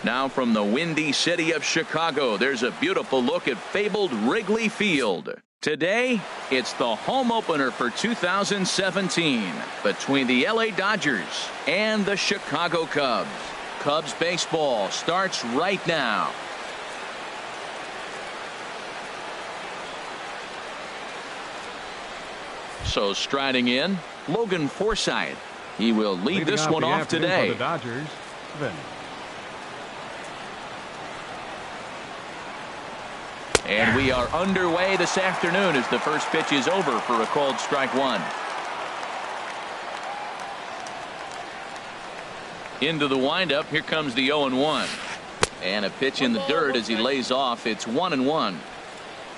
Now from the windy city of Chicago, there's a beautiful look at fabled Wrigley Field. Today, it's the home opener for 2017 between the LA Dodgers and the Chicago Cubs. Cubs baseball starts right now. So striding in, Logan Forsythe. He will lead this one off today. The Dodgers, And we are underway this afternoon as the first pitch is over for a called strike one. Into the windup. Here comes the 0-1. And a pitch in the dirt as he lays off. It's 1-1.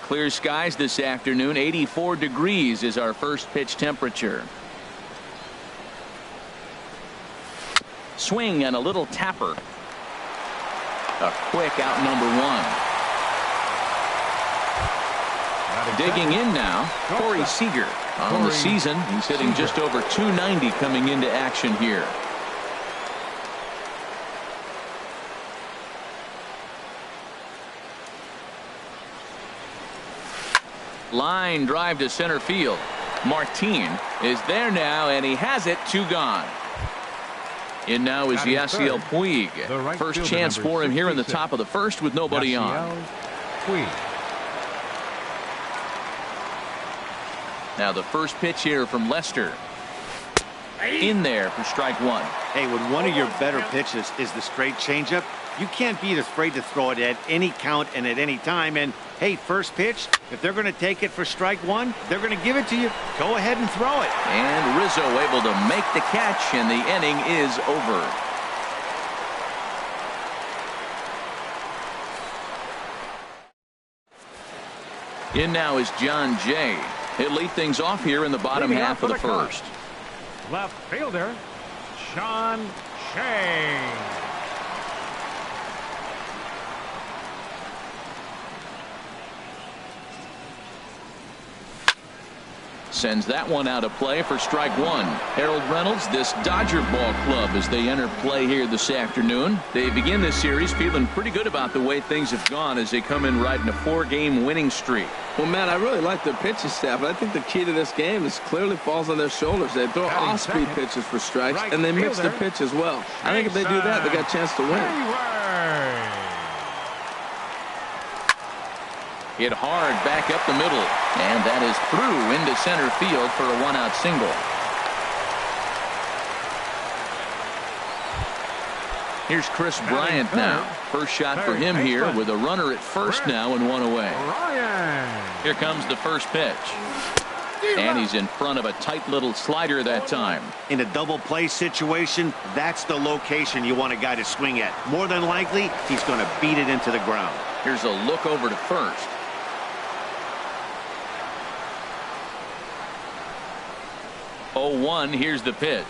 Clear skies this afternoon. 84 degrees is our first pitch temperature. Swing and a little tapper. A quick out number one. Digging in now, Corey Seager. On the season, he's hitting just over 290 coming into action here. Line drive to center field. Martin is there now, and he has it. 2 gone. In now is Yasiel Puig. First chance for him here in the top of the first with nobody on. Now the first pitch here from Lester. In there for strike one. Hey, when one of your better pitches is the straight changeup, you can't be afraid to throw it at any count and at any time. And hey, first pitch, if they're going to take it for strike one, they're going to give it to you. Go ahead and throw it. And Rizzo able to make the catch, and the inning is over. In now is John Jay. He'll lead things off here in the bottom half of the first. Left fielder, Sean Shea. Sends that one out of play for strike one. Harold Reynolds, this Dodger ball club as they enter play here this afternoon. They begin this series feeling pretty good about the way things have gone as they come in riding a 4-game winning streak. Well, Matt, I really like their pitching staff, but I think the key to this game is clearly falls on their shoulders. They throw off-speed pitches for strikes, and they mix the pitch as well. I think if they do that, they got a chance to win. Hit hard back up the middle, and that is through into center field for a 1-out single. Here's Chris Bryant now. First shot for him here with a runner at first now and 1 away. Here comes the first pitch. And he's in front of a tight little slider that time. In a double play situation, that's the location you want a guy to swing at. More than likely, he's going to beat it into the ground. Here's a look over to first. Here's the pitch.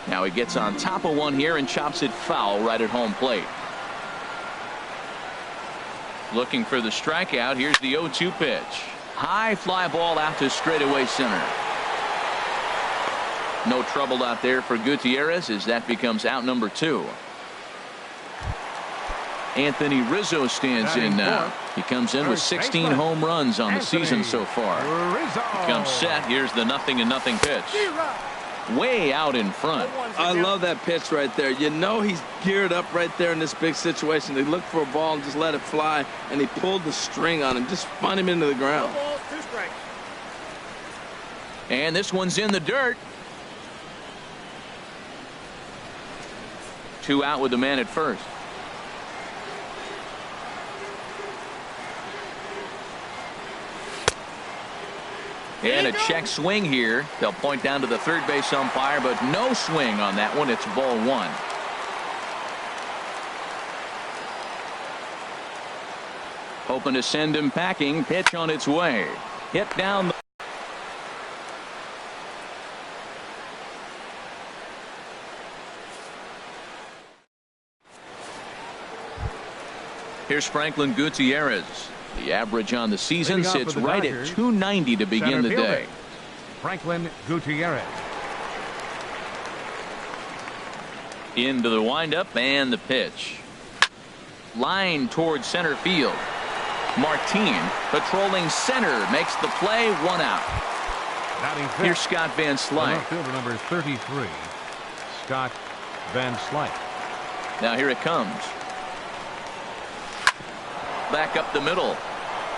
Now he gets on top of one here and chops it foul right at home plate. Looking for the strikeout. Here's the 0-2 pitch. High fly ball out to straightaway center. No trouble out there for Gutierrez as that becomes out number 2. Anthony Rizzo stands in now. He comes in with 16 home runs on the season so far. He comes set. Here's the 0-0 pitch. Way out in front. I love that pitch right there. You know he's geared up right there in this big situation. They look for a ball and just let it fly, and he pulled the string on him. Just spun him into the ground. And this one's in the dirt. 2 out with the man at first. And a check swing here. They'll point down to the third base umpire, but no swing on that one. It's ball 1. Hoping to send him packing. Pitch on its way. Hit down the Here's Franklin Gutierrez. The average on the season sits right at 290 to begin the day. Franklin Gutierrez. Into the windup and the pitch. Line towards center field. Martin patrolling center makes the play. 1 out. Here's Scott Van Slyke. Fielder number 33, Scott Van Slyke. Now here it comes. Back up the middle.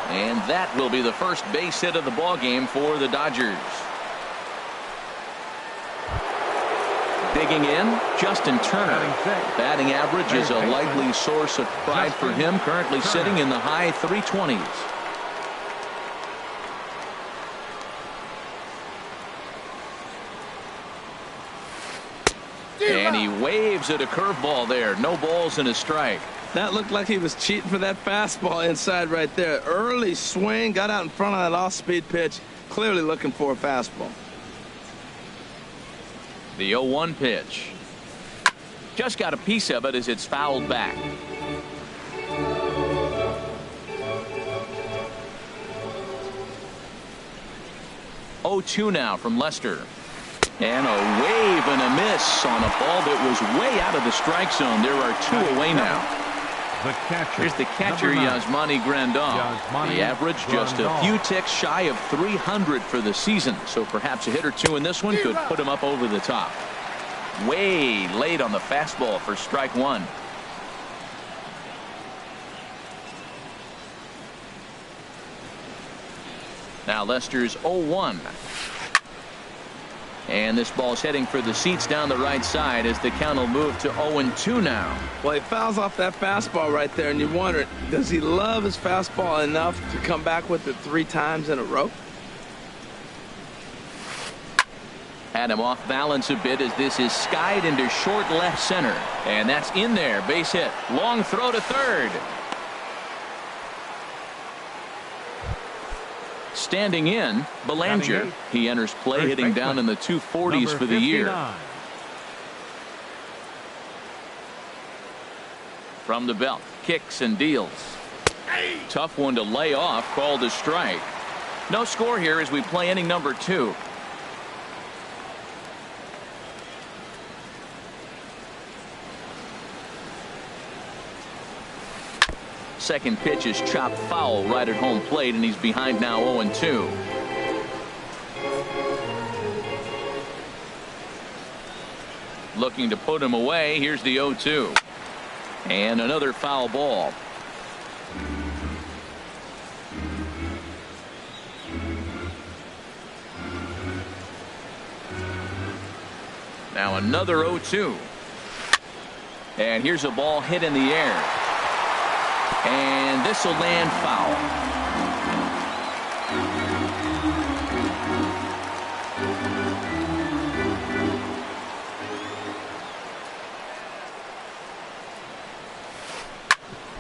And that will be the first base hit of the ball game for the Dodgers. Digging in, Justin Turner. Batting average is a likely source of pride for him. Currently sitting in the high 320s. And he waves at a curveball there. No balls and a strike. That looked like he was cheating for that fastball inside right there. Early swing, got out in front of that off-speed pitch. Clearly looking for a fastball. The 0-1 pitch. Just got a piece of it as it's fouled back. 0-2 now from Lester. And a wave and a miss on a ball that was way out of the strike zone. There are 2 away now. The catcher. Here's the catcher, Yasmani Grandal. The average just a few ticks shy of 300 for the season. So perhaps a hit or 2 in this one could put him up over the top. Way late on the fastball for strike 1. Now Lester's 0-1. And this ball's heading for the seats down the right side as the count will move to 0-2 now. Well, he fouls off that fastball right there, and you wonder, does he love his fastball enough to come back with it 3 times in a row? Had him off balance a bit as this is skied into short left center. And that's in there. Base hit. Long throw to third. Standing in, Belanger. He enters play hitting down in the 240s for the year. From the belt, kicks and deals. Tough one to lay off, called a strike. No score here as we play inning number 2. Second pitch is chopped foul right at home plate, and he's behind now 0-2. Looking to put him away. Here's the 0-2. And another foul ball. Now another 0-2. And here's a ball hit in the air. And this will land foul.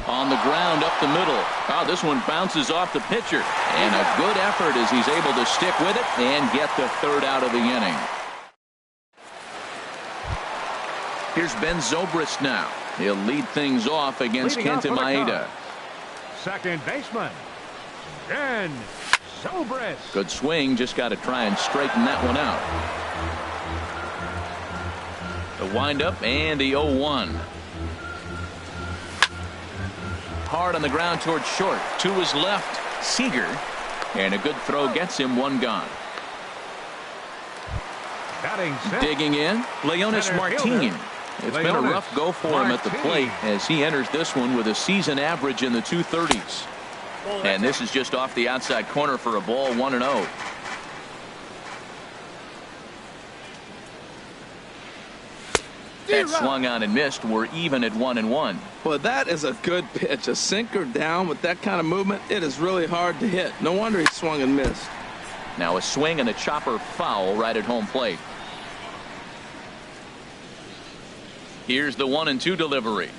On the ground up the middle. Oh, this one bounces off the pitcher. And a good effort as he's able to stick with it and get the 3rd out of the inning. Here's Ben Zobrist now. He'll lead things off against Kenta Maeda. Second baseman, Ben Zobrist. Good swing. Just got to try and straighten that one out. The windup and the 0-1. Hard on the ground towards short. To his left, Seager. And a good throw gets him 1 gone. Digging in, Leonis Martin. It's been a rough go for him at the plate as he enters this one with a season average in the 230s. And this is just off the outside corner for a ball, 1-0. That swung on and missed. We're even at 1-1. Well, that is a good pitch. A sinker down with that kind of movement, it is really hard to hit. No wonder he swung and missed. Now a swing and a chopper foul right at home plate. Here's the 1-2 delivery.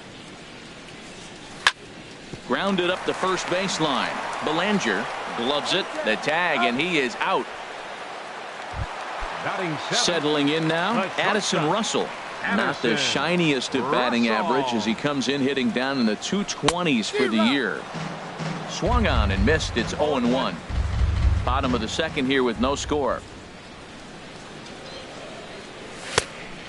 Grounded up the first baseline. Belanger gloves it. The tag, and he is out. Settling in now, Addison Russell. Not the shiniest of batting average as he comes in hitting down in the 220s for the year. Swung on and missed. It's 0-1. Bottom of the second here with no score.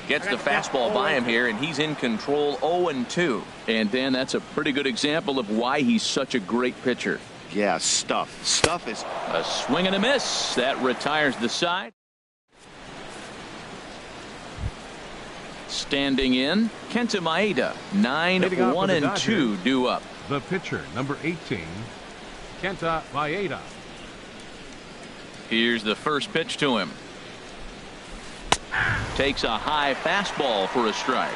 Gets the fastball by him here, and he's in control 0-2. And Dan, that's a pretty good example of why he's such a great pitcher. Yeah, stuff. Stuff is A swing and a miss. That retires the side. Standing in, Kenta Maeda, 9-1-2 due up. The pitcher, number 18, Kenta Maeda. Here's the first pitch to him. Takes a high fastball for a strike.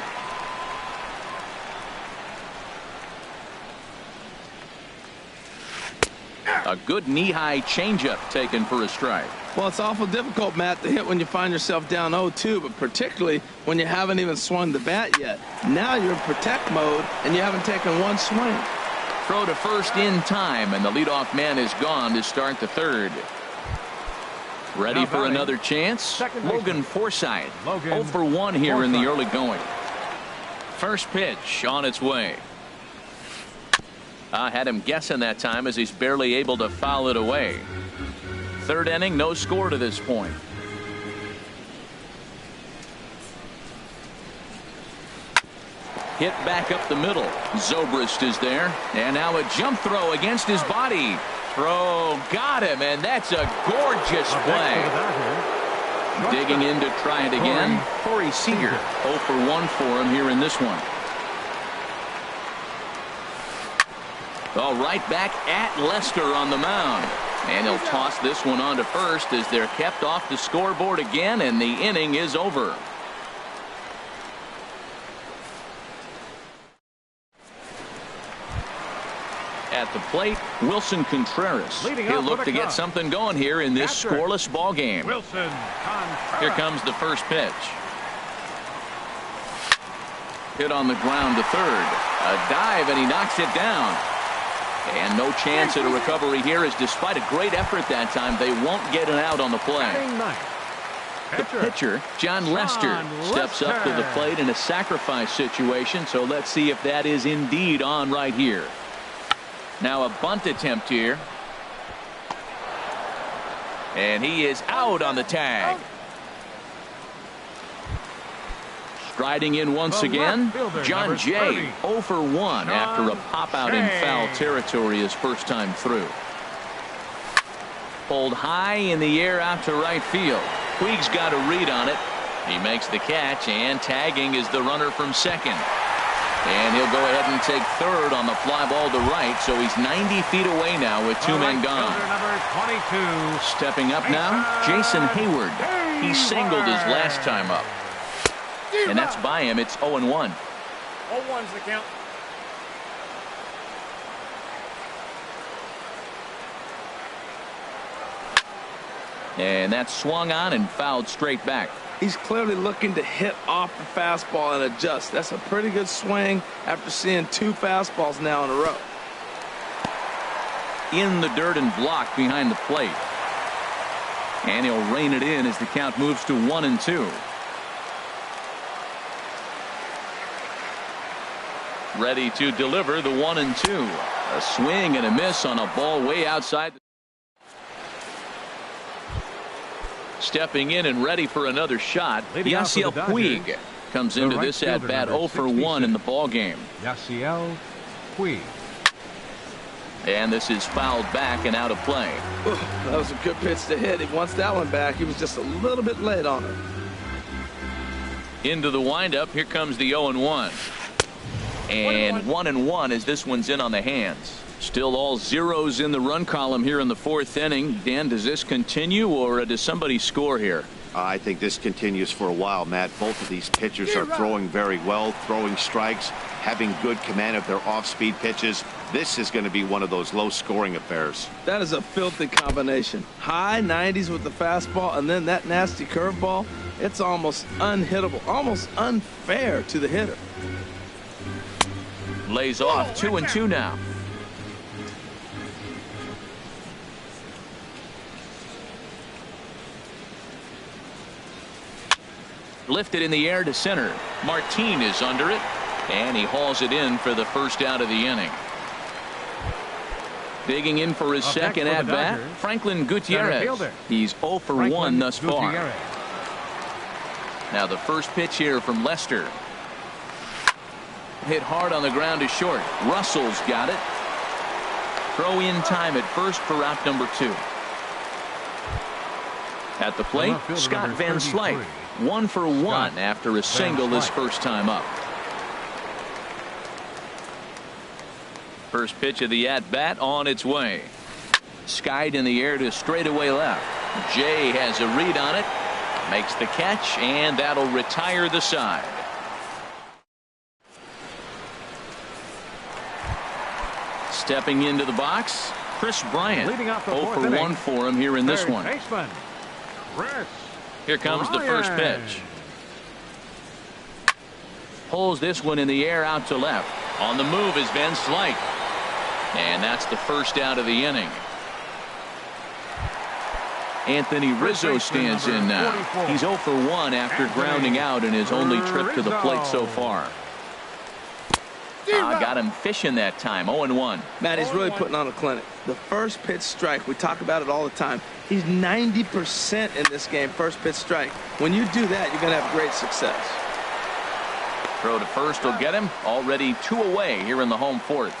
A good knee-high changeup taken for a strike. Well, it's awful difficult, Matt, to hit when you find yourself down 0-2, but particularly when you haven't even swung the bat yet. Now you're in protect mode, and you haven't taken one swing. Throw to first in time, and the leadoff man is gone to start the third. Ready for another chance? Logan Forsythe, 0-for-1 here in the early going. First pitch on its way. I had him guessing that time as he's barely able to foul it away. Third inning, no score to this point. Hit back up the middle. Zobrist is there. And now a jump throw against his body. Throw got him, and that's a gorgeous play. Digging in to try it again. Corey Seager, 0-for-1 for him here in this one. All right, back at Lester on the mound. And he'll toss this one on to first as they're kept off the scoreboard again, and the inning is over. At the plate, Wilson Contreras. He'll look to get something going here in this scoreless ball game. Here comes the first pitch. Hit on the ground to third. A dive, and he knocks it down. And no chance at a recovery here, as despite a great effort that time, they won't get an out on the play. The pitcher, John Lester, steps up to the plate in a sacrifice situation, so let's see if that is indeed on right here. Now a bunt attempt here. And he is out on the tag. Striding in once again, John Jay, 0-for-1 after a pop-out in foul territory his first time through. Pulled high in the air out to right field. Puig's got a read on it. He makes the catch, and tagging is the runner from second. And he'll go ahead and take third on the fly ball to right, so he's 90 feet away now with two men gone. Stepping up now, Jason Hayward. He singled his last time up. And that's by him. It's 0-1. 0-1's the count. And that's swung on and fouled straight back. He's clearly looking to hit off the fastball and adjust. That's a pretty good swing after seeing two fastballs now in a row. In the dirt and blocked behind the plate. And he'll rein it in as the count moves to 1-2. Ready to deliver the 1-2. A swing and a miss on a ball way outside. Stepping in and ready for another shot, Yasiel Puig comes into this at bat 0-for-1 in the ball game. Yasiel Puig. And this is fouled back and out of play. Ooh, that was a good pitch to hit. He wants that one back. He was just a little bit late on it. Into the windup. Here comes the 0-1. And 1-1 as this one's in on the hands. Still all zeros in the run column here in the fourth inning. Dan, does this continue, or does somebody score here? I think this continues for a while, Matt. Both of these pitchers are throwing very well, throwing strikes, having good command of their off-speed pitches. This is going to be one of those low-scoring affairs. That is a filthy combination. High 90s with the fastball, and then that nasty curveball. It's almost unhittable, almost unfair to the hitter. Lays off 2-2 now. Lifted in the air to center. Martin is under it, and he hauls it in for the first out of the inning. Digging in for his second at bat, Franklin Gutierrez. He's 0-for-1 thus far. Now the first pitch here from Lester. Hit hard on the ground to short. Russell's got it. Throw in time at first for out number 2. At the plate, Scott Van Slyke. 1 for 1 after a single his first time up. First pitch of the at-bat on its way. Skied in the air to straightaway left. Jay has a read on it. Makes the catch, and that'll retire the side. Stepping into the box, Chris Bryant. 0 for 1 for him here in this one. Here comes the first pitch. Pulls this one in the air out to left. On the move is Van Slyke. And that's the first out of the inning. Anthony Rizzo stands in now. He's 0 for 1 after grounding out in his only trip to the plate so far. Got him fishing that time. 0-1. Matt, he's really putting on a clinic. The first pitch strike, we talk about it all the time. He's 90% in this game, first pitch strike. When you do that, you're going to have great success. Throw to first will get him. Already 2 away here in the home 4th.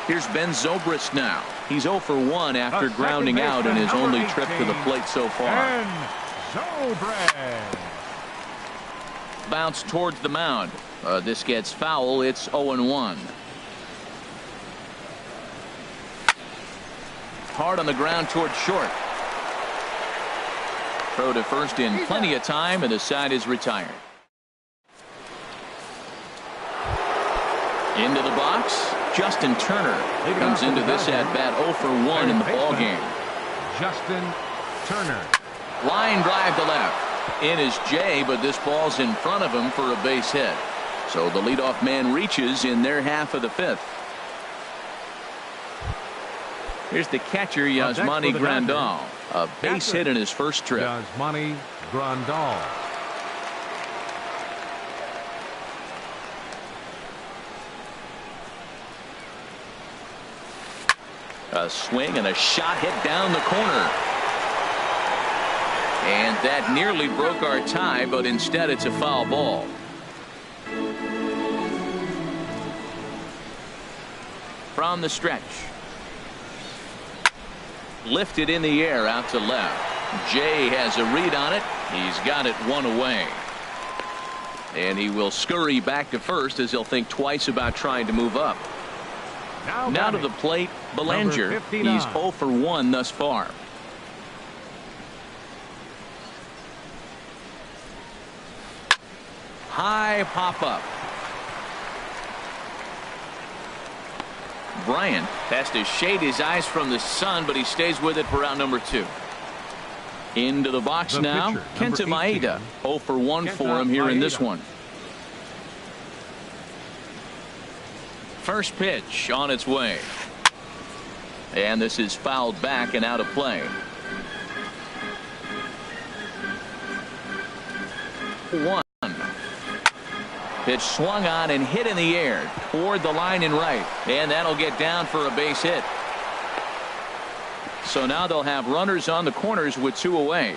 Here's Ben Zobrist now. He's 0 for 1 after grounding out in his only trip to the plate so far. Bounce towards the mound. This gets foul. It's 0-1. Hard on the ground towards short. Throw to first in plenty of time, and the side is retired. Into the box, Justin Turner comes into this at-bat 0 for 1 in the ballgame. Justin Turner. Line drive to left. In is Jay, but this ball's in front of him for a base hit. So the leadoff man reaches in their half of the 5th. Here's the catcher, Yasmani Grandal. A base hit in his first trip. Yasmani Grandal. A swing and a shot hit down the corner. And that nearly broke our tie, but instead it's a foul ball. From the stretch. Lifted in the air out to left. Jay has a read on it. He's got it 1 away. And he will scurry back to first as he'll think twice about trying to move up. Now to the plate, Belanger. He's 0 for 1 thus far. High pop-up. Bryant has to shade his eyes from the sun, but he stays with it for out number 2. Into the box now, Kenta Maeda. 0 for 1 for him here in this one. First pitch on its way. And this is fouled back and out of play. 1. Pitch swung on and hit in the air toward the line and right. And that'll get down for a base hit. So now they'll have runners on the corners with 2 away.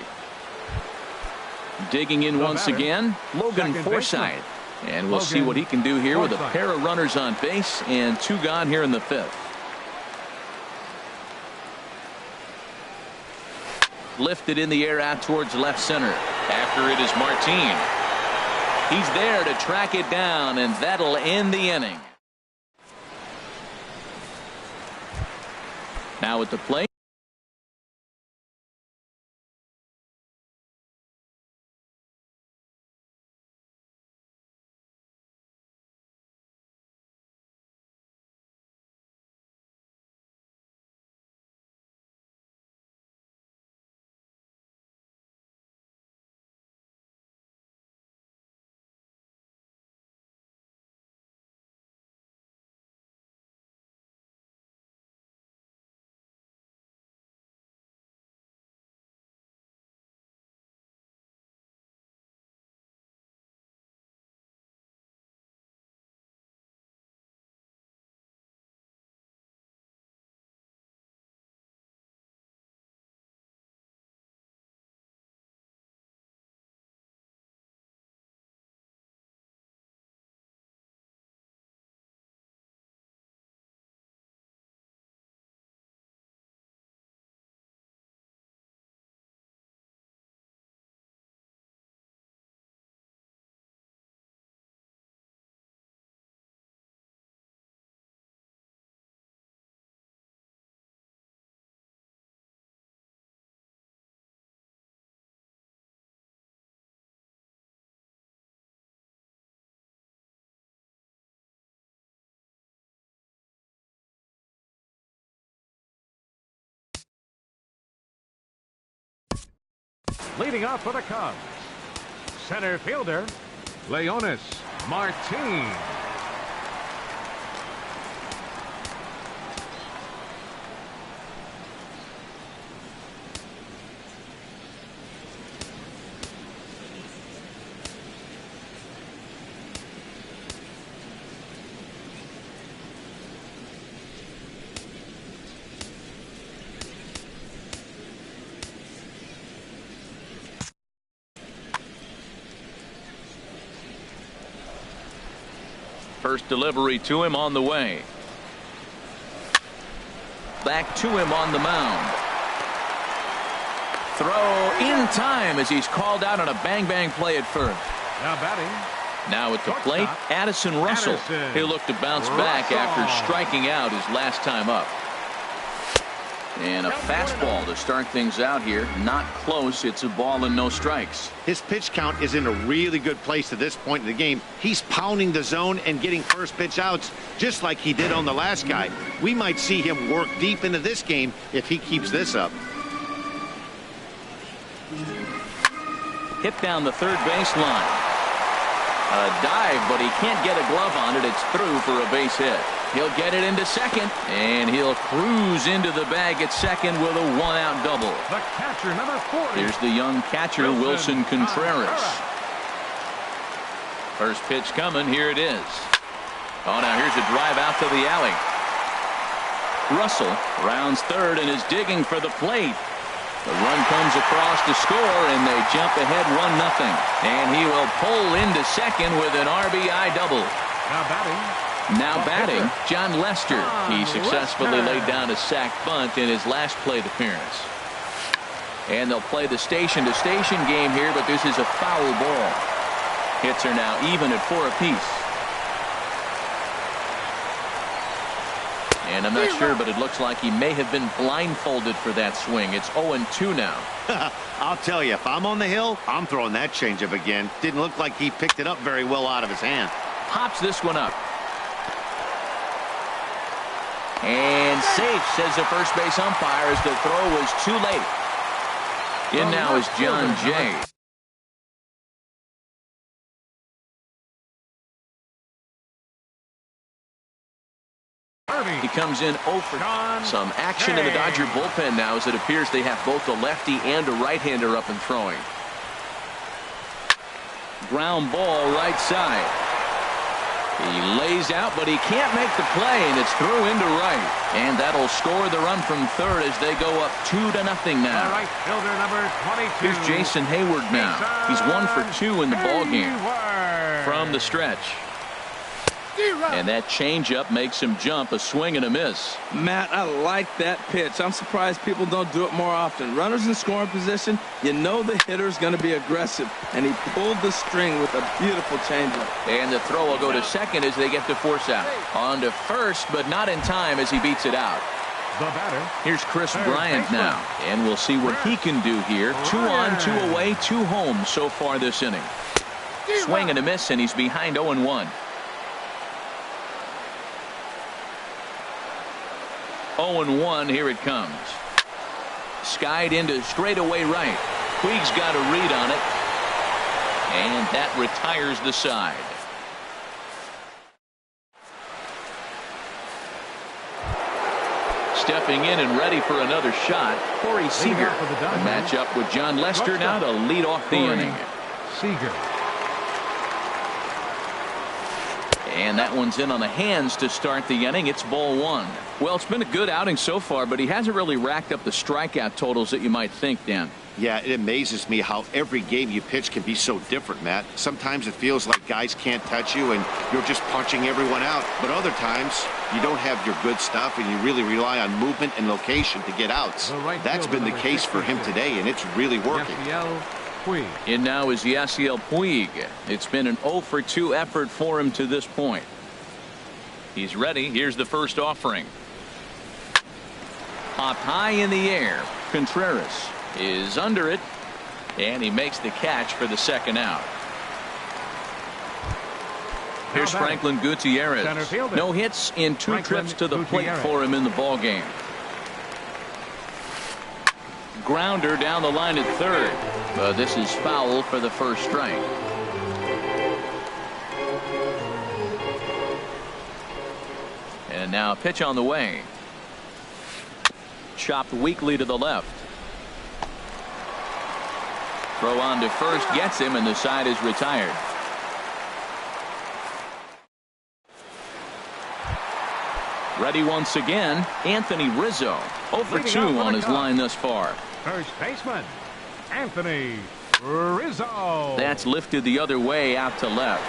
Digging in once again, Logan Forsythe. And we'll see what he can do here with a pair of runners on base and 2 gone here in the 5th. Lifted in the air out towards left center. After it is Martin. He's there to track it down, and that'll end the inning. Now at the plate. Leading off for the Cubs, center fielder, Leonis Martin. First delivery to him on the way. Back to him on the mound. Throw in time as he's called out on a bang-bang play at first. Now batting. Now at the plate, Addison Russell. He'll look to bounce back after striking out his last time up. And a fastball to start things out here. Not close. It's a ball and no strikes. His pitch count is in a really good place at this point in the game. He's pounding the zone and getting first pitch outs just like he did on the last guy. We might see him work deep into this game if he keeps this up. Hit down the third baseline. A dive, but he can't get a glove on it. It's through for a base hit. He'll get it into second, and he'll cruise into the bag at second with a one-out double. The catcher, number 40. Here's the young catcher, Wilson Contreras. First pitch coming. Here it is. Oh, now here's a drive out to the alley. Russell rounds third and is digging for the plate. The run comes across to score, and they jump ahead 1-0. And he will pull into second with an RBI double. Now batting, John Lester. He successfully laid down a sac bunt in his last plate appearance. And they'll play the station-to-station game here, but this is a foul ball. Hits are now even at 4 apiece. And I'm not sure, but it looks like he may have been blindfolded for that swing. It's 0-2 now. I'll tell you, if I'm on the hill, I'm throwing that changeup again. Didn't look like he picked it up very well out of his hand. Pops this one up. And safe, says the first base umpire, as the throw was too late. In now is John Jay. He comes in 0 for some action in the Dodger bullpen now, as it appears they have both a lefty and a right-hander up and throwing. Ground ball right side. He lays out, but he can't make the play, and it's through into right. And that'll score the run from third as they go up 2-0 now. Right fielder number 22. Here's Jason Hayward now. He's 1 for 2 in the ballgame from the stretch. And that changeup makes him jump, a swing and a miss. Matt, I like that pitch. I'm surprised people don't do it more often. Runners in scoring position, you know the hitter's going to be aggressive, and he pulled the string with a beautiful changeup. And the throw will go to second as they get the force out. On to first, but not in time as he beats it out. The batter. Here's Chris Bryant now, and we'll see what he can do here. 2 on, 2 away, 2 home so far this inning. Swing and a miss, and he's behind 0-1. 0-1, here it comes. Skied into straightaway right. Puig's got a read on it. And that retires the side. Stepping in and ready for another shot, Corey Seager. A matchup with John Lester now to lead off the inning. Seager. And that one's in on the hands to start the inning. It's ball 1. Well, it's been a good outing so far, but he hasn't really racked up the strikeout totals that you might think, Dan. Yeah, it amazes me how every game you pitch can be so different, Matt. Sometimes it feels like guys can't touch you and you're just punching everyone out. But other times you don't have your good stuff and you really rely on movement and location to get outs. That's been the case for him today, and it's really working. In now is Yasiel Puig. It's been an 0 for 2 effort for him to this point. He's ready. Here's the first offering. Popped high in the air. Contreras is under it, and he makes the catch for the second out. Here's Franklin Gutierrez. No hits in 2 trips to the plate for him in the ball game. Grounder down the line at third. But this is foul for the first strike. And now a pitch on the way. Chopped weakly to the left. Throw on to first gets him, and the side is retired. Ready once again, Anthony Rizzo. 0 for 2 on his line thus far. First baseman, Anthony Rizzo. That's lifted the other way out to left.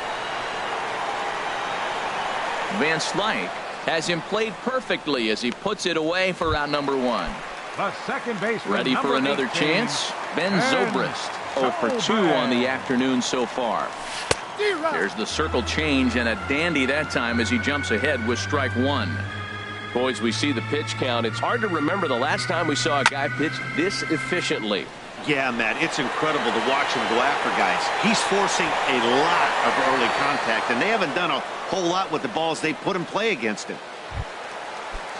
Van Slyke has him played perfectly as he puts it away for out number 1. The second baseman, ready for another chance. Ben Zobrist. 0 for 2 on the afternoon so far. There's the circle change, and a dandy that time as he jumps ahead with strike 1. Boys, we see the pitch count. It's hard to remember the last time we saw a guy pitch this efficiently. Yeah, Matt, it's incredible to watch him go after guys. He's forcing a lot of early contact, and they haven't done a whole lot with the balls they put in play against him.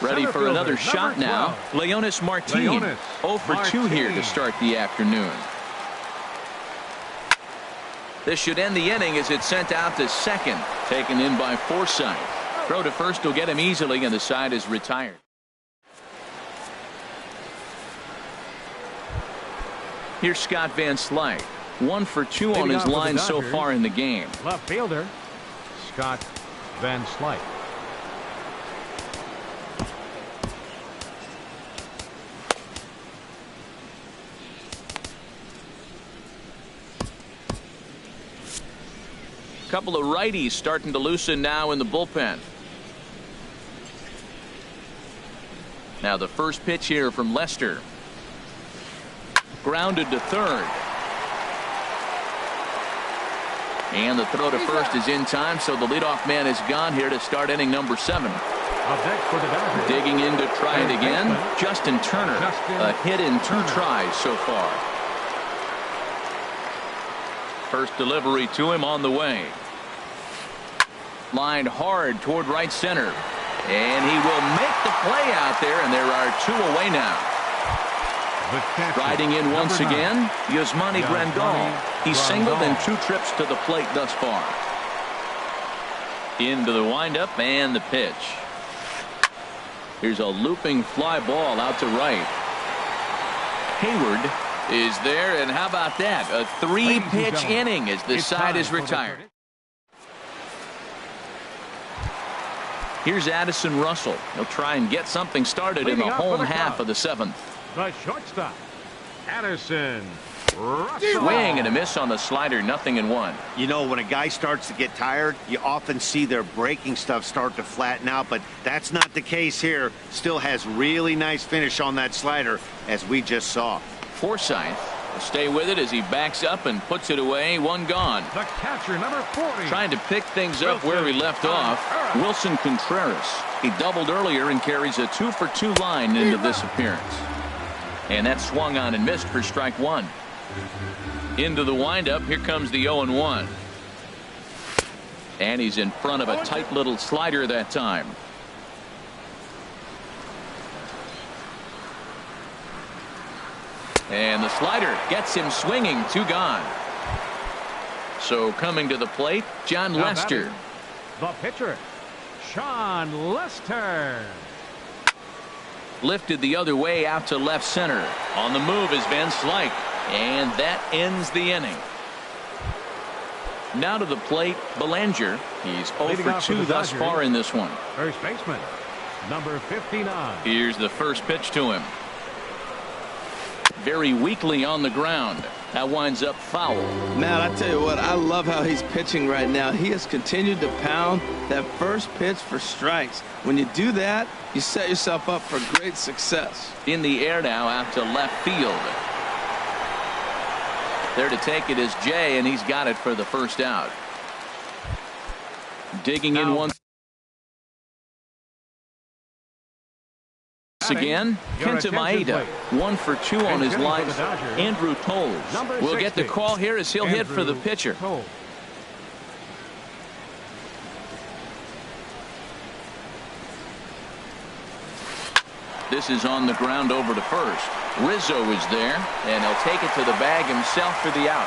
Ready for another shot now. Leonis Martin. 0 for 2 here to start the afternoon. This should end the inning as it's sent out to second. Taken in by Forsythe. Throw to first will get him easily, and the side is retired. Here's Scott Van Slyke. 1 for 2 on his line so far in the game. Left fielder, Scott Van Slyke. Couple of righties starting to loosen now in the bullpen. Now the first pitch here from Lester. Grounded to third. And the throw to first is in time, so the leadoff man is gone here to start inning number 7. Digging in to try it again, Justin Turner. A hit in 2 tries so far. First delivery to him on the way. Lined hard toward right center. And he will make the play out there, and there are 2 away now. Riding in once again, Yasmani Grandal. He's singled in 2 trips to the plate thus far. Into the windup and the pitch. Here's a looping fly ball out to right. Hayward is there, and how about that? A 3-pitch inning as the side is retired. Here's Addison Russell. He'll try and get something started in the home half of the 7th. The shortstop, Addison Russell. Swing and a miss on the slider, 0-1. You know, when a guy starts to get tired, you often see their breaking stuff start to flatten out, but that's not the case here. Still has really nice finish on that slider, as we just saw. Forsythe will stay with it as he backs up and puts it away. 1 gone. The catcher, number 40. Trying to pick things up where he left off. Wilson Contreras. He doubled earlier and carries a 2 for 2 line into this appearance. And that swung on and missed for strike 1. Into the windup. Here comes the 0-1. And he's in front of a tight little slider that time. And the slider gets him swinging. 2 gone. So coming to the plate, John Lester. The pitcher, Sean Lester. Lifted the other way out to left center. On the move is Van Slyke. And that ends the inning. Now to the plate, Belanger. He's 0 for 2 thus far in this one. First baseman, number 59. Here's the first pitch to him. Very weakly on the ground. That winds up foul. Matt, I tell you what, I love how he's pitching right now. He has continued to pound that first pitch for strikes. When you do that, you set yourself up for great success. In the air now out to left field. There to take it is Jay, and he's got it for the first out. Digging in once again, Kenta Maeda. 1 for 2 on his line. Andrew Toles will get the call here as he'll hit for the pitcher. This is on the ground over to first. Rizzo is there, and he'll take it to the bag himself for the out.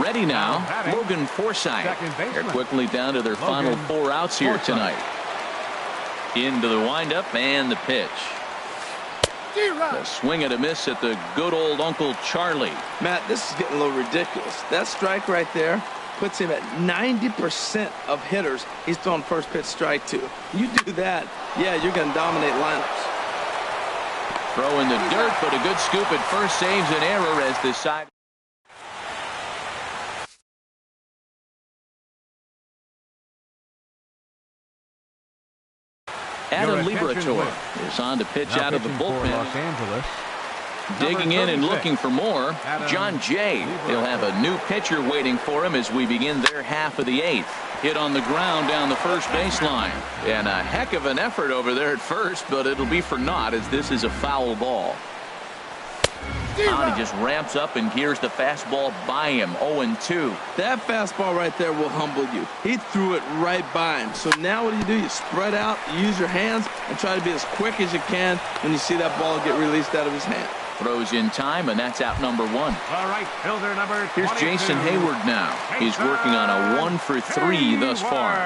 Ready now, Logan Forsythe. They're quickly down to their final 4 outs here tonight. Into the windup and the pitch. A swing and a miss at the good old Uncle Charlie. Matt, this is getting a little ridiculous. That strike right there puts him at 90% of hitters he's throwing first pitch strike to. You do that, yeah, you're going to dominate lineups. Throw in the dirt, but a good scoop at first saves an error as the side. Adam Liberatore is on to pitch out of the bullpen. Digging in and looking for more, John Jay. He'll have a new pitcher waiting for him as we begin their half of the 8th. Hit on the ground down the first baseline. And a heck of an effort over there at first, but it'll be for naught as this is a foul ball. Now he just ramps up and gears the fastball by him. 0-2. That fastball right there will humble you. He threw it right by him. So now what do? You spread out, you use your hands, and try to be as quick as you can when you see that ball get released out of his hand. Throws in time, and that's out number 1. All right, fielder number 22. Here's Jason Hayward now. He's working on a 1 for 3 thus far.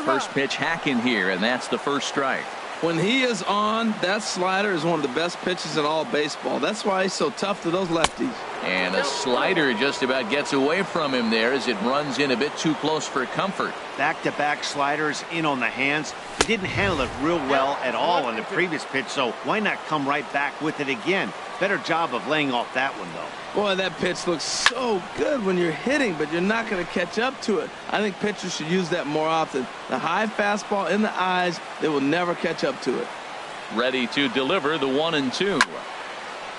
First pitch hacking here, and that's the first strike. When he is on, that slider is one of the best pitches in all baseball. That's why he's so tough to those lefties. And a slider just about gets away from him there as it runs in a bit too close for comfort. Back-to-back sliders in on the hands. He didn't handle it real well at all on the previous pitch, so why not come right back with it again? Better job of laying off that one, though. Boy, that pitch looks so good when you're hitting, but you're not going to catch up to it. I think pitchers should use that more often. The high fastball in the eyes, they will never catch up to it. Ready to deliver the 1-2.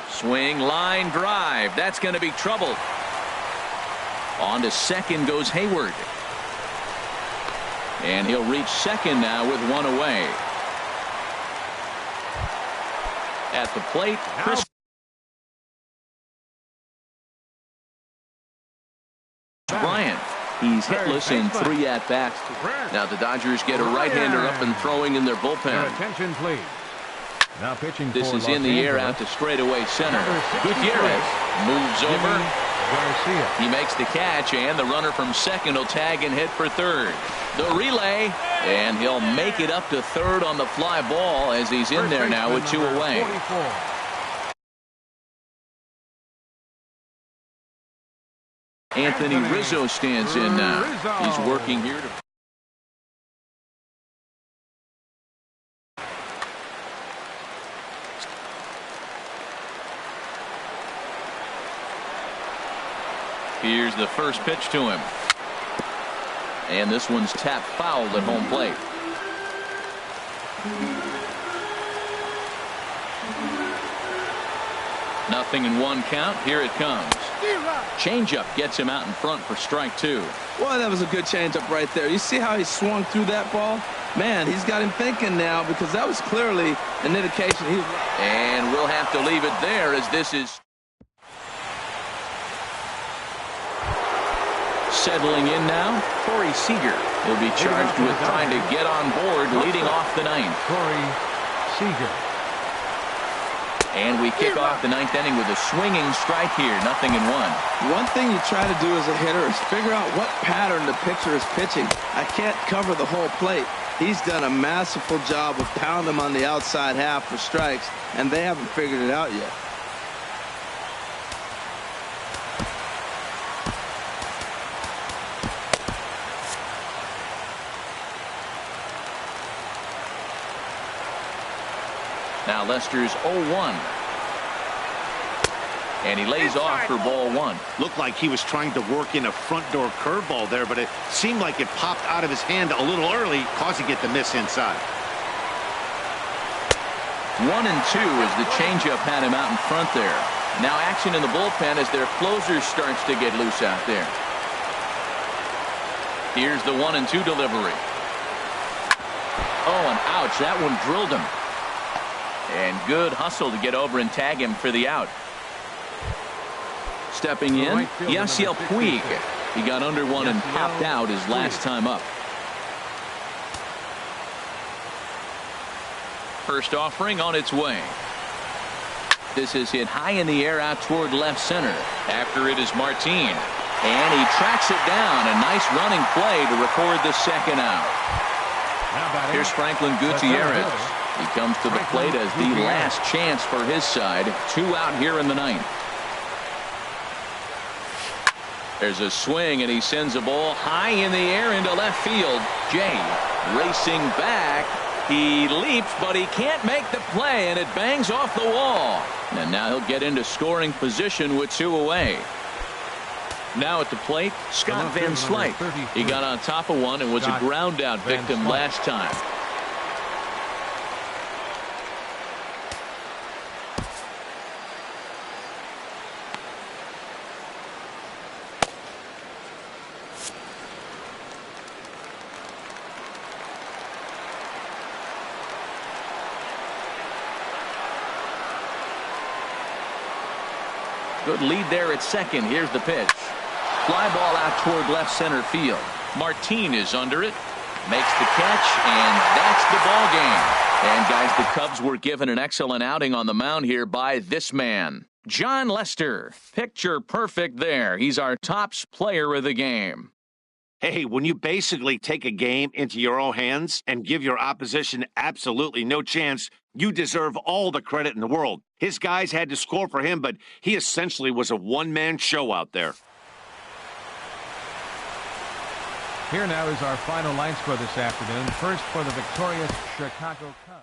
Swing, line, drive. That's going to be trouble. On to second goes Hayward. And he'll reach second now with 1 away. At the plate, Chris Bryant. He's hitless in 3 at-bats. Now the Dodgers get a right-hander up and throwing in their bullpen. Attention, please. Now pitching. This is in the air out to straightaway center. Gutierrez moves over. He makes the catch, and the runner from second will tag and hit for third. The relay, and he'll make it up to third on the fly ball as he's in there now with 2 away. Anthony Rizzo stands in now. He's working here to. Here's the first pitch to him. And this one's tapped foul at home plate. Nothing in 1 count. Here it comes. Changeup gets him out in front for strike 2. Boy, that was a good changeup right there. You see how he swung through that ball? Man, he's got him thinking now because that was clearly an indication he was. And we'll have to leave it there as this is settling in now. Corey Seager will be charged with trying to get on board leading off the 9th. Corey Seager. And we kick off the 9th inning with a swinging strike here. 0-1. One thing you try to do as a hitter is figure out what pattern the pitcher is pitching. I can't cover the whole plate. He's done a masterful job of pounding them on the outside half for strikes, and they haven't figured it out yet. Now Lester's 0-1. And he lays off for ball 1. Looked like he was trying to work in a front door curveball there, but it seemed like it popped out of his hand a little early, causing it to miss inside. 1-2 as the changeup had him out in front there. Now action in the bullpen as their closer starts to get loose out there. Here's the 1-2 delivery. Oh, and ouch, that one drilled him. And good hustle to get over and tag him for the out. Stepping in, Yasiel Puig. He got under one and popped out his last time up. first offering on its way. This is hit high in the air out toward left center. After it is Martin. And he tracks it down. A nice running play to record the second out. Here's Franklin Gutierrez. He comes to the plate as the last chance for his side. 2 out here in the ninth. There's a swing, and he sends a ball high in the air into left field. Jay racing back. He leaps, but he can't make the play, and it bangs off the wall. And now he'll get into scoring position with 2 away. Now at the plate, Scott Van Slyke. He got on top of one and was a ground out victim last time. Good lead there at second. Here's the pitch. Fly ball out toward left center field. Martin is under it. Makes the catch, and that's the ball game. And guys, the Cubs were given an excellent outing on the mound here by this man, Jon Lester. Picture perfect there. He's our tops player of the game. Hey, when you basically take a game into your own hands and give your opposition absolutely no chance, you deserve all the credit in the world. His guys had to score for him, but he essentially was a one-man show out there. Here now is our final line score this afternoon. First for the victorious Chicago Cubs.